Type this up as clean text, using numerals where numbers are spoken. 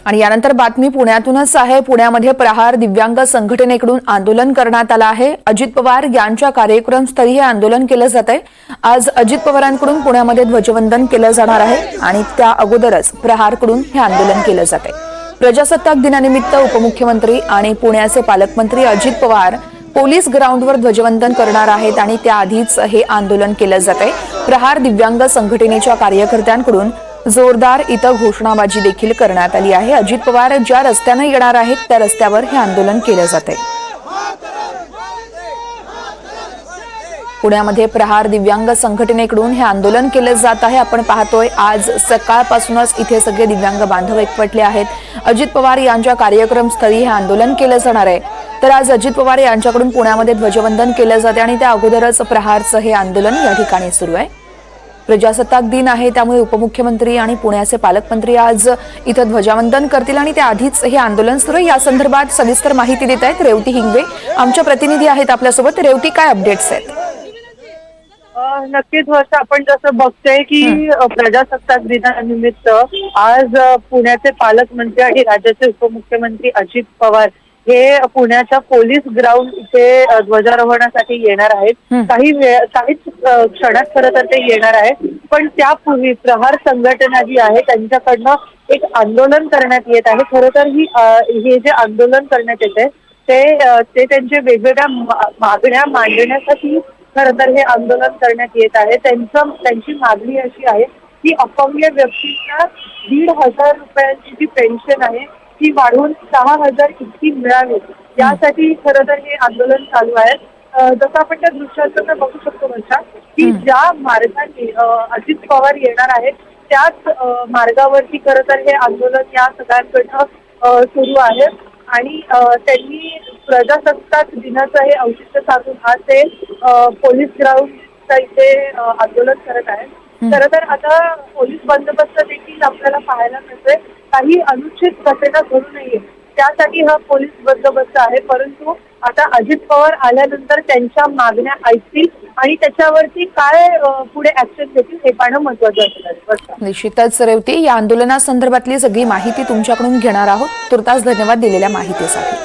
आणि यानंतर बातमी पुण्यातूनच आहे। पुण्यामध्ये प्रहार दिव्यांग संघटनेकडून आंदोलन करण्यात आलं आहे। अजित पवार यांच्या कार्यक्रमस्थळी हे आंदोलन केलं जात आहे। आज अजित पवारांकडून पुण्यामध्ये ध्वजवंदन केलं जाणार आहे आणि त्या अगोदरच प्रहारकडून हे आंदोलन केलं जात आहे। प्रजासत्ताक दिनानिमित्त उपमुख्यमंत्री आणि पुण्याचे पालकमंत्री अजित पवार पोलीस ग्राउंडवर ध्वजवंदन करणार आहेत आणि त्याआधीच हे आंदोलन केलं जात आहे। प्रहार दिव्यांग संघटनेच्या कार्यकर्त्यांकडून जोरदार इथं घोषणाबाजी देखील करण्यात आली आहे। अजित पवार ज्या रस्त्याने येणार आहेत त्या रस्त्यावर हे आंदोलन केलं जात आहे। पुण्यामध्ये प्रहार दिव्यांग संघटनेकडून हे आंदोलन केलं जात आहे। आपण पाहतोय आज सकाळपासूनच इथे सगळे दिव्यांग बांधव एकवटले आहेत। अजित पवार यांच्या कार्यक्रमस्थळी हे आंदोलन केलं जाणार आहे। तर आज अजित पवार यांच्याकडून पुण्यामध्ये ध्वजवंदन केलं जाते आणि त्या अगोदरच प्रहारचं हे आंदोलन या ठिकाणी सुरू आहे। प्रजासत्ताक दिन आहे त्यामुळे उपमुख्यमंत्री आणि पुण्याचे पालकमंत्री आज इथं ध्वजवंदन करतील आणि त्याआधीच हे आंदोलन सुरू आहे। या संदर्भात सविस्तर माहिती देत आहेत रेवती हिंगवे, आमच्या प्रतिनिधी आहेत आपल्यासोबत। रेवती, काय अपडेट्स आहेत? नक्कीच वर्षा, आपण जसं बघतोय की प्रजासत्ताक दिनानिमित्त आज पुण्याचे पालकमंत्री आणि राज्याचे उपमुख्यमंत्री अजित पवार हे पुण्याच्या पोलीस ग्राउंड इथे ध्वजारोहणासाठी येणार आहेत। काहीच क्षणात खरं तर ते येणार आहे, पण त्यापूर्वी प्रहार संघटना जी आहे त्यांच्याकडनं एक आंदोलन करण्यात येत आहे। खरं तर हे जे आंदोलन करण्यात येते ते त्यांचे वेगवेगळ्या मागण्या मांडण्यासाठी खरं तर हे आंदोलन करण्यात येत आहे। त्यांची मागणी अशी आहे की अपंग व्यक्तींना 1,500 रुपयांची जी पेन्शन आहे ती वाढवून 6,000 इतकी मिळावी, यासाठी खरं तर हे आंदोलन चालू आहे। जसं आपण त्या दृश्यात बघू शकतो वर्षा की ज्या मार्गाने अजित पवार येणार आहेत त्याच मार्गावरती खरं तर हे आंदोलन या सगळ्यांकडनं सुरू आहे आणि त्यांनी प्रजासत्ताक दिनाचं हे औचित्य साधून आज ते पोलीस ग्राउंडच्या इथे आंदोलन करत आहेत। खरं तर आता पोलीस बंदोबस्त देखील आपल्याला पाहायला मिळतोय। काही अनुचित घटना घडू नये त्यासाठी हा पोलीस बंदोबस्त आहे, परंतु आता अजित पवार आल्यानंतर त्यांच्या मागण्या ऐकतील आणि त्याच्यावरती काय पुढे ऍक्शन घेतील हे पाहणं महत्त्वाचं आहे। निश्चितच रेवती, या आंदोलनासंदर्भातली सगळी माहिती तुमच्याकडून घेणार आहोत। तुर्तास धन्यवाद दिलेल्या माहितीसाठी।